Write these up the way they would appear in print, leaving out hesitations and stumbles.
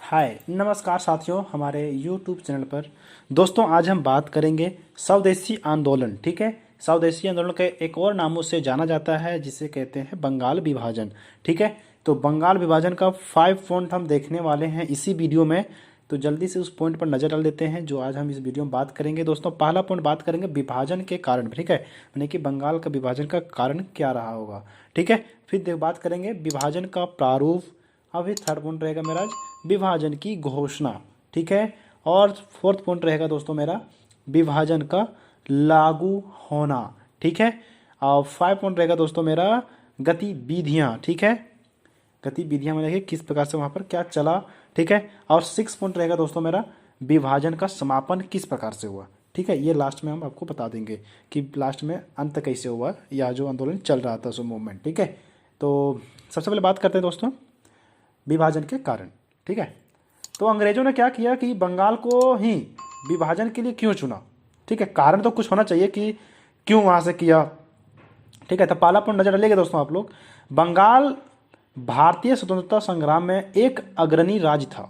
हाय नमस्कार साथियों, हमारे YouTube चैनल पर दोस्तों आज हम बात करेंगे स्वदेशी आंदोलन। ठीक है, स्वदेशी आंदोलन के एक और नामों से जाना जाता है जिसे कहते हैं बंगाल विभाजन। ठीक है, तो बंगाल विभाजन का 5 पॉइंट हम देखने वाले हैं इसी वीडियो में। तो जल्दी से उस पॉइंट पर नज़र डाल देते हैं जो आज हम इस वीडियो में बात करेंगे। दोस्तों पहला पॉइंट बात करेंगे विभाजन के कारण। ठीक है, यानी कि बंगाल का विभाजन का कारण क्या रहा होगा। ठीक है, फिर बात करेंगे विभाजन का प्रारूप। अभी थर्ड पॉइंट रहेगा मेरा विभाजन की घोषणा। ठीक है, और फोर्थ पॉइंट रहेगा दोस्तों मेरा विभाजन का लागू होना। ठीक है, और 5 पॉइंट रहेगा दोस्तों मेरा गतिविधियाँ। ठीक है, गतिविधियाँ में देखिए किस प्रकार से वहाँ पर क्या चला। ठीक है, और 6 पॉइंट रहेगा दोस्तों मेरा विभाजन का समापन किस प्रकार से हुआ। ठीक है, ये लास्ट में हम आपको बता देंगे कि लास्ट में अंत कैसे हुआ या जो आंदोलन चल रहा था सो मूवमेंट। ठीक है, तो सबसे पहले बात करते हैं दोस्तों विभाजन के कारण। ठीक है, तो अंग्रेजों ने क्या किया कि बंगाल को ही विभाजन के लिए क्यों चुना। ठीक है, कारण तो कुछ होना चाहिए कि क्यों वहाँ से किया। ठीक है, तो पहला पॉइंट नजर डालिएगा दोस्तों आप लोग। बंगाल भारतीय स्वतंत्रता संग्राम में एक अग्रणी राज्य था।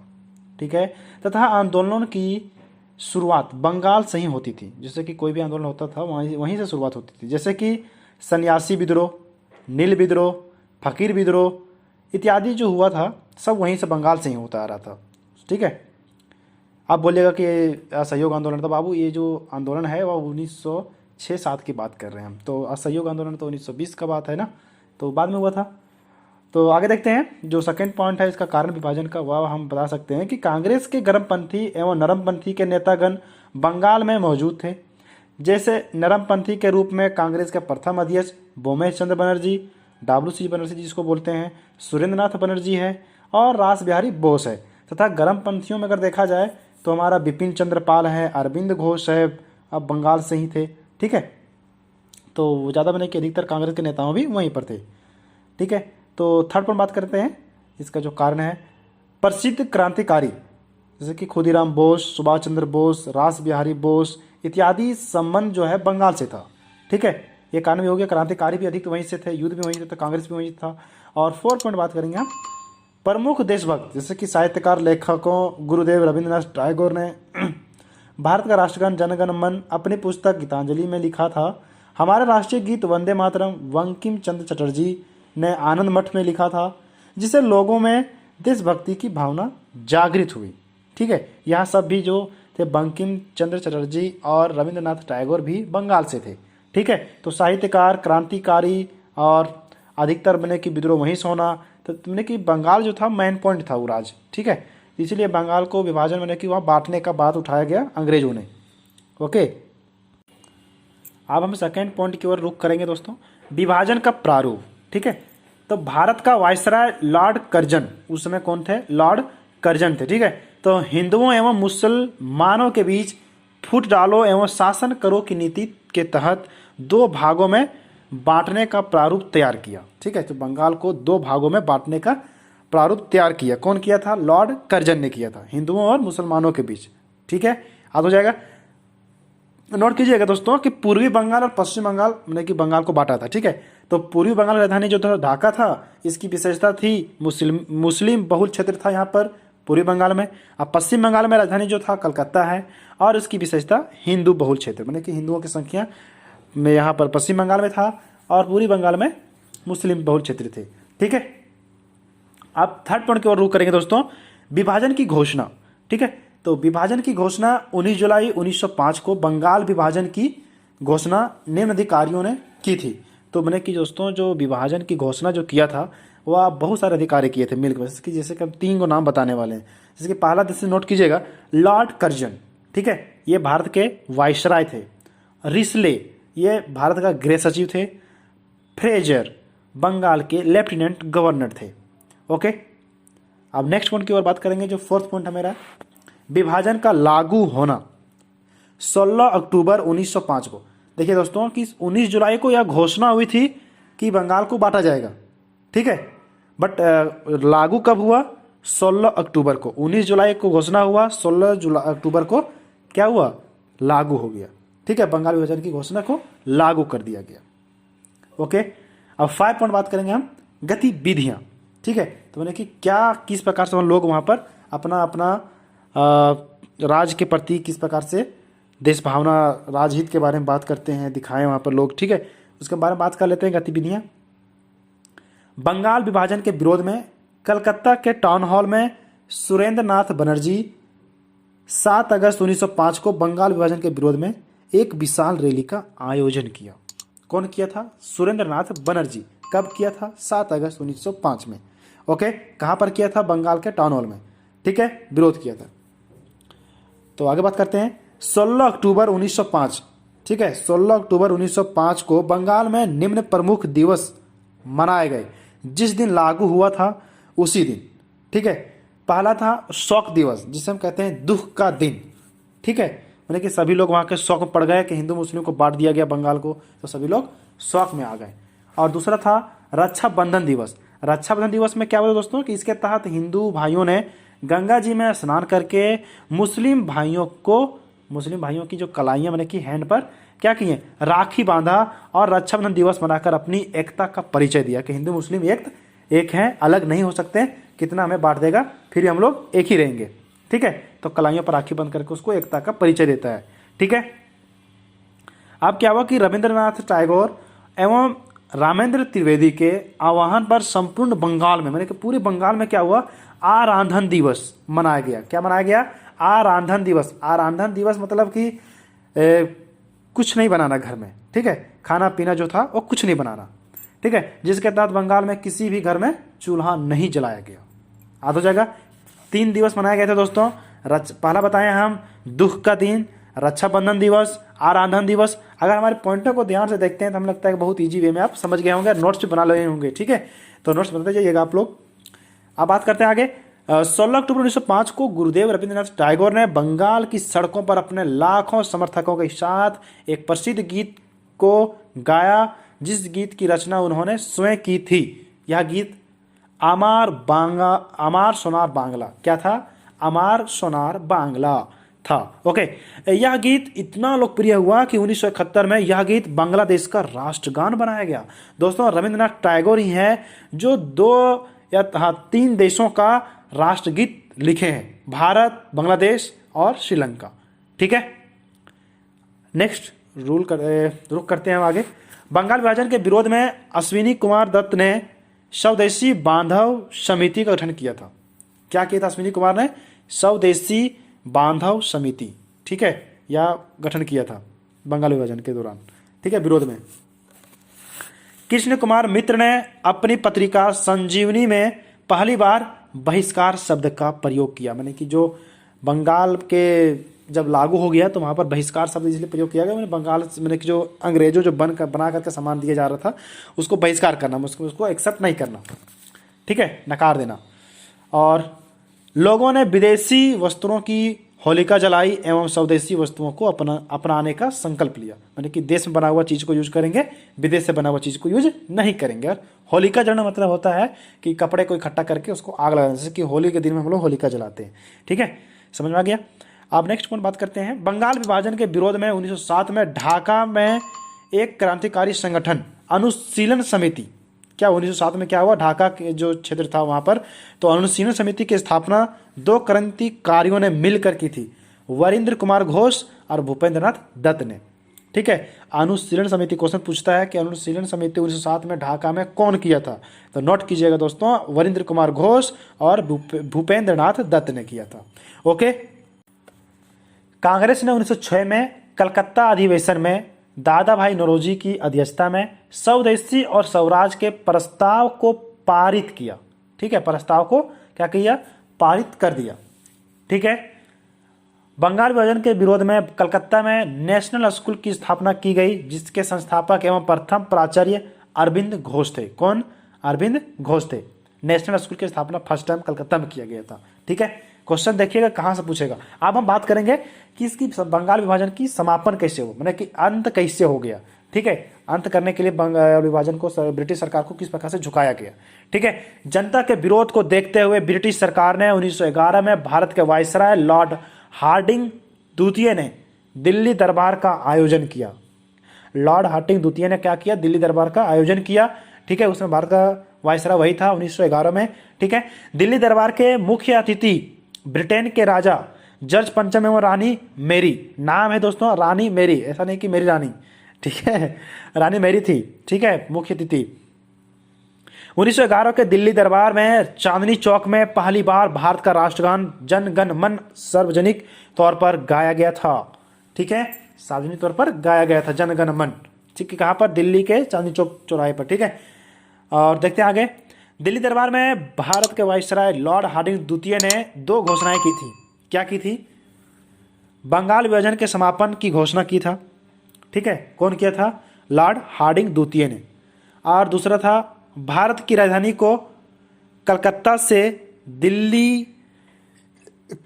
ठीक है, तथा आंदोलन की शुरुआत बंगाल से ही होती थी। जैसे कि कोई भी आंदोलन होता था वहीं से शुरुआत होती थी। जैसे कि सन्यासी विद्रोह, नील विद्रोह, फकीर विद्रोह इत्यादि जो हुआ था सब वहीं से बंगाल से ही होता आ रहा था। ठीक है, आप बोलिएगा कि असहयोग आंदोलन था। बाबू ये जो आंदोलन है वह 1906-07 की बात कर रहे हैं हम, तो असहयोग आंदोलन तो 1920 का बात है ना, तो बाद में हुआ था। तो आगे देखते हैं जो सेकंड पॉइंट है इसका कारण विभाजन का, वह हम बता सकते हैं कि कांग्रेस के गर्मपंथी एवं नरमपंथी के नेतागण बंगाल में मौजूद थे। जैसे नरमपंथी के रूप में कांग्रेस के प्रथम अध्यक्ष बोमेश चंद्र बनर्जी, WC बनर्जी जिसको बोलते हैं, सुरेंद्रनाथ बनर्जी है और रास बिहारी बोस है। तथा गर्मपंथियों में अगर देखा जाए तो हमारा बिपिन चंद्र पाल है, अरविंद घोष है, अब बंगाल से ही थे। ठीक है, तो ज़्यादा बने कि अधिकतर कांग्रेस के नेताओं भी वहीं पर थे। ठीक है, तो थर्ड पर बात करते हैं इसका जो कारण है प्रसिद्ध क्रांतिकारी जैसे कि खुदीराम बोस, सुभाष चंद्र बोस, रास बिहारी बोस इत्यादि संबंध जो है बंगाल से था। ठीक है, ये कारण भी हो गया, क्रांतिकारी भी अधिक वहीं से थे, युद्ध भी वहीं से, तो कांग्रेस भी वहीं था। और फोर्थ पॉइंट बात करेंगे हम प्रमुख देशभक्त जैसे कि साहित्यकार लेखकों गुरुदेव रविंद्रनाथ टैगोर ने भारत का राष्ट्रगान जनगण मन अपनी पुस्तक गीतांजलि में लिखा था। हमारा राष्ट्रीय गीत वंदे मातरम बंकिम चंद्र चटर्जी ने आनंद मठ में लिखा था, जिससे लोगों में देशभक्ति की भावना जागृत हुई। ठीक है, यहाँ सब भी जो थे बंकिम चंद्र चटर्जी और रविंद्रनाथ टैगोर भी बंगाल से थे। ठीक है, तो साहित्यकार, क्रांतिकारी और अधिकतर बने कि विद्रोह वहीं से होना, तो तुमने कि बंगाल जो था मेन पॉइंट था वो राज। ठीक है, इसलिए बंगाल को विभाजन बने कि वहाँ बांटने का बात उठाया गया अंग्रेजों ने। ओके, अब हम सेकेंड पॉइंट की ओर रुख करेंगे दोस्तों, विभाजन का प्रारूप। ठीक है, तो भारत का वायसराय लॉर्ड कर्जन, उस समय कौन थे? लॉर्ड कर्जन थे। ठीक है, तो हिंदुओं एवं मुसलमानों के बीच फूट डालो एवं शासन करो की नीति के तहत 2 भागों में बांटने का प्रारूप तैयार किया। ठीक है, तो बंगाल को 2 भागों में बांटने का प्रारूप तैयार किया। कौन किया था? लॉर्ड कर्जन ने किया था, हिंदुओं और मुसलमानों के बीच। ठीक है, याद हो जाएगा। नोट कीजिएगा दोस्तों कि पूर्वी बंगाल और पश्चिम बंगाल ने कि बंगाल को बांटा था। ठीक है, तो पूर्वी बंगाल की राजधानी जो था ढाका था, इसकी विशेषता थी मुस्लिम बहुल क्षेत्र था यहाँ पर पूर्वी बंगाल में। अब पश्चिम बंगाल में राजधानी जो था कलकत्ता है और इसकी विशेषता हिंदू बहुल क्षेत्र, माने कि हिंदुओं की संख्या में यहाँ पर पश्चिम बंगाल में था और पूर्वी बंगाल में मुस्लिम बहुल क्षेत्र थे। ठीक है, अब थर्ड पॉइंट की ओर रुख करेंगे दोस्तों, विभाजन की घोषणा। ठीक है, तो विभाजन की घोषणा 19 जुलाई 1905 को बंगाल विभाजन की घोषणा निम्न अधिकारियों ने की थी। तो मैंने कि दोस्तों जो विभाजन की घोषणा जो किया था वह बहुत सारे अधिकारी किए थे मिलकर, जैसे कि हम 3 को नाम बताने वाले हैं। जैसे कि पहला जैसे नोट कीजिएगा लॉर्ड कर्जन। ठीक है, ये भारत के वायसराय थे। रिस्ले ये भारत का गृह सचिव थे। फ्रेजर बंगाल के लेफ्टिनेंट गवर्नर थे। ओके, अब नेक्स्ट पॉइंट की ओर बात करेंगे। जो फोर्थ पॉइंट है मेरा विभाजन का लागू होना 16 अक्टूबर 1905 को। देखिए दोस्तों कि 19 जुलाई को यह घोषणा हुई थी कि बंगाल को बांटा जाएगा। ठीक है, बट लागू कब हुआ? 16 अक्टूबर को। 19 जुलाई को घोषणा हुआ, 16 अक्टूबर को क्या हुआ? लागू हो गया। ठीक है, बंगाल विभाजन की घोषणा को लागू कर दिया गया। ओके, अब 5 पॉइंट बात करेंगे हम गतिविधियां। ठीक है। तो मैंने कि क्या किस प्रकार से हम लोग वहाँ पर अपना अपना राज्य के प्रति किस प्रकार से देश भावना, राजहित के बारे में बात करते हैं, दिखाएं वहाँ पर लोग, ठीक है। उसके बारे में बात कर लेते हैं गतिविधियाँ। बंगाल विभाजन के विरोध में कलकत्ता के टाउन हॉल में सुरेंद्र नाथ बनर्जी 7 अगस्त 1905 को बंगाल विभाजन के विरोध में एक विशाल रैली का आयोजन किया। कौन किया था? सुरेंद्र नाथ बनर्जी। कब किया था? 7 अगस्त 1905 में। ओके, कहाँ पर किया था? बंगाल के टाउन हॉल में, ठीक है, विरोध किया था। तो आगे बात करते हैं। 16 अक्टूबर 1905, ठीक है, 16 अक्टूबर 1905 को बंगाल में निम्न प्रमुख दिवस मनाए गए। जिस दिन लागू हुआ था उसी दिन, ठीक है। पहला था शोक दिवस, जिसे हम कहते हैं दुख का दिन, ठीक है। मैंने कि सभी लोग वहाँ के शौक में पड़ गए कि हिंदू मुस्लिम को बांट दिया गया बंगाल को, तो सभी लोग शौक में आ गए। और दूसरा था रक्षाबंधन दिवस। रक्षाबंधन दिवस में क्या हुआ दोस्तों कि इसके तहत हिंदू भाइयों ने गंगा जी में स्नान करके मुस्लिम भाइयों की जो कलाइयाँ मैंने कि हैंड पर क्या किए? राखी बांधा और रक्षाबंधन दिवस मनाकर अपनी एकता का परिचय दिया कि हिंदू मुस्लिम एक हैं, अलग नहीं हो सकते, कितना हमें बांट देगा फिर हम लोग एक ही रहेंगे, ठीक है। तो कलाइयों पर राखी बंध करके उसको एकता का परिचय देता है, ठीक है। अब क्या हुआ कि रविंद्रनाथ टैगोर एवं रामेंद्र त्रिवेदी के आह्वान पर संपूर्ण बंगाल में, मैंने कि पूरे बंगाल में क्या हुआ? आराधन दिवस मनाया गया। क्या मनाया गया? आराधन दिवस। आराधन दिवस मतलब कि कुछ नहीं बनाना घर में, ठीक है, खाना पीना जो था वो कुछ नहीं बनाना, ठीक है, जिसके तहत बंगाल में किसी भी घर में चूल्हा नहीं जलाया गया। याद हो जाएगा। 3 दिवस मनाए गए थे दोस्तों। पहला बताएं हम दुख का दिन, रक्षाबंधन दिवस, आराधन दिवस। अगर हमारे पॉइंटों को ध्यान से देखते हैं तो हमें लगता है कि बहुत ईजी वे में आप समझ गए होंगे, नोट्स भी बना लिए होंगे, ठीक है। तो नोट्स बनाते जाइएगा आप लोग। अब बात करते हैं आगे। 16 अक्टूबर 1905 को गुरुदेव रविंद्रनाथ टैगोर ने बंगाल की सड़कों पर अपने लाखों समर्थकों के साथ एक प्रसिद्ध गीत को गाया, जिस गीत की रचना उन्होंने स्वयं की थी। यह गीत अमार सोनार बांग्ला, क्या था? अमार सोनार बांग्ला था। ओके, यह गीत इतना लोकप्रिय हुआ कि 1971 में यह गीत बांग्लादेश का राष्ट्रगान बनाया गया। दोस्तों, रविंद्रनाथ टैगोर ही हैं जो 2 या 3 देशों का राष्ट्रगीत लिखे हैं, भारत, बांग्लादेश और श्रीलंका, ठीक है। नेक्स्ट रुक करते हैं हम आगे। बंगाल विभाजन के विरोध में अश्विनी कुमार दत्त ने स्वदेशी बांधव समिति का गठन किया था। क्या किया था अश्विनी कुमार ने? स्वदेशी बांधव समिति, ठीक है, या गठन किया था बंगाल विभाजन के दौरान, ठीक है, विरोध में। कृष्ण कुमार मित्र ने अपनी पत्रिका संजीवनी में पहली बार बहिष्कार शब्द का प्रयोग किया। मैंने कि जो बंगाल के जब लागू हो गया तो वहाँ पर बहिष्कार शब्द इसलिए प्रयोग किया गया, मैंने बंगाल मैंने कि जो अंग्रेजों जो बना करके सामान दिया जा रहा था उसको बहिष्कार करना, उसको एक्सेप्ट नहीं करना, ठीक है, नकार देना। और लोगों ने विदेशी वस्त्रों की होलिका जलाई एवं स्वदेशी वस्तुओं को अपनाने का संकल्प लिया। मैंने कि देश में बना हुआ चीज़ को यूज करेंगे, विदेश से बना हुआ चीज़ को यूज नहीं करेंगे। और होलिका जलाना मतलब होता है कि कपड़े को इकट्ठा करके उसको आग लगाना, जैसे कि होली के दिन में हम लोग होलिका जलाते हैं, ठीक है, समझ में आ गया। अब नेक्स्ट पॉइंट बात करते हैं। बंगाल विभाजन के विरोध में 1907 में ढाका में एक क्रांतिकारी संगठन अनुशीलन समिति, क्या 1907 में क्या हुआ? ढाका के जो क्षेत्र था वहाँ पर तो अनुशीलन समिति की स्थापना 2 क्रांतिकारियों ने मिलकर की थी, वरिंद्र कुमार घोष और भूपेंद्रनाथ दत्त ने, ठीक है। अनुशीलन समिति क्वेश्चन पूछता है कि अनुशीलन समिति 1907 में ढाका में कौन किया था? तो नोट कीजिएगा दोस्तों, वरिंद्र कुमार घोष और भूपेंद्रनाथ दत्त ने किया था। ओके। कांग्रेस ने 1906 में कलकत्ता अधिवेशन में दादा भाई नौरोजी की अध्यक्षता में स्वदेशी और स्वराज के प्रस्ताव को पारित किया, ठीक है, प्रस्ताव को क्या किया? पारित कर दिया, ठीक है। बंगाल विभाजन के विरोध में कलकत्ता में नेशनल स्कूल की स्थापना की गई, जिसके संस्थापक एवं प्रथम प्राचार्य अरविंद घोष थे। कौन? अरविंद घोष थे। नेशनल स्कूल की स्थापना फर्स्ट टाइम कलकत्ता में किया गया था, ठीक है। क्वेश्चन देखिएगा कहाँ से पूछेगा। अब हम बात करेंगे कि इसकी बंगाल विभाजन की समापन कैसे हो, मैंने कि अंत कैसे हो गया, ठीक है। अंत करने के लिए बंगाल विभाजन को ब्रिटिश सरकार को किस प्रकार से झुकाया गया, ठीक है। जनता के विरोध को देखते हुए ब्रिटिश सरकार ने 1911 में भारत के वायसराय लॉर्ड हार्डिंग द्वितीय ने दिल्ली दरबार का आयोजन किया। लॉर्ड हार्डिंग द्वितीय ने क्या किया? दिल्ली दरबार का आयोजन किया, ठीक है। उसमें भारत का वायसराय वही था 1911 में। ठीक है। दिल्ली दरबार के मुख्य अतिथि ब्रिटेन के राजा जॉर्ज पंचम एवं रानी मैरी, नाम है दोस्तों रानी मैरी, ऐसा नहीं कि मेरी रानी, ठीक है, रानी मैरी थी। ठीक है, मुख्य अतिथि। 1911 के दिल्ली दरबार में चांदनी चौक में पहली बार भारत का राष्ट्रगान जन गण मन सार्वजनिक तौर पर गाया गया था। ठीक है, सार्वजनिक तौर पर गाया गया था जन गण मन। ठीक है, कहाँ पर? दिल्ली के चांदनी चौक चौराहे पर। ठीक है, और देखते हैं आगे। दिल्ली दरबार में भारत के वायसराय लॉर्ड हार्डिंग द्वितीय ने 2 घोषणाएं की थी। क्या की थी? बंगाल विभाजन के समापन की घोषणा की था। ठीक है, कौन किया था? लॉर्ड हार्डिंग द्वितीय ने। और दूसरा था भारत की राजधानी को कलकत्ता से दिल्ली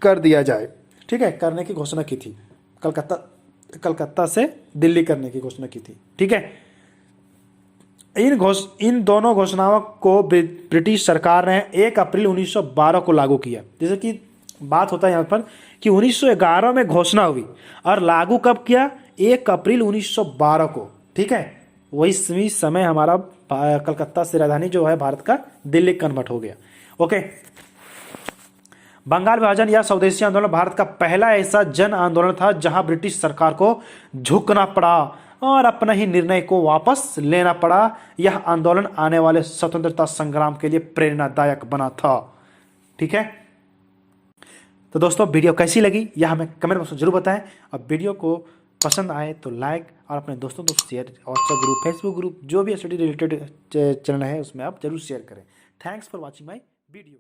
कर दिया जाए। ठीक है, करने की घोषणा की थी। कलकत्ता से दिल्ली करने की घोषणा की थी। ठीक है, इन दोनों घोषणाओं को ब्रिटिश सरकार ने 1 अप्रैल 1912 को लागू किया। जैसे कि बात होता है यहाँ पर कि 1911 में घोषणा हुई और लागू कब किया? 1 अप्रैल 1912 को। ठीक है, वही समय हमारा कलकत्ता से राजधानी जो है भारत का दिल्ली कन्वर्ट हो गया। ओके, बंगाल विभाजन या स्वदेशी आंदोलन भारत का पहला ऐसा जन आंदोलन था जहां ब्रिटिश सरकार को झुकना पड़ा और अपने ही निर्णय को वापस लेना पड़ा। यह आंदोलन आने वाले स्वतंत्रता संग्राम के लिए प्रेरणादायक बना था। ठीक है, तो दोस्तों वीडियो कैसी लगी यह हमें कमेंट बॉक्स में जरूर बताएं, और वीडियो को पसंद आए तो लाइक और अपने दोस्तों को share, WhatsApp group, Facebook group, जो भी स्टडी रिलेटेड चैनल है उसमें आप जरूर शेयर करें। Thanks for watching my video.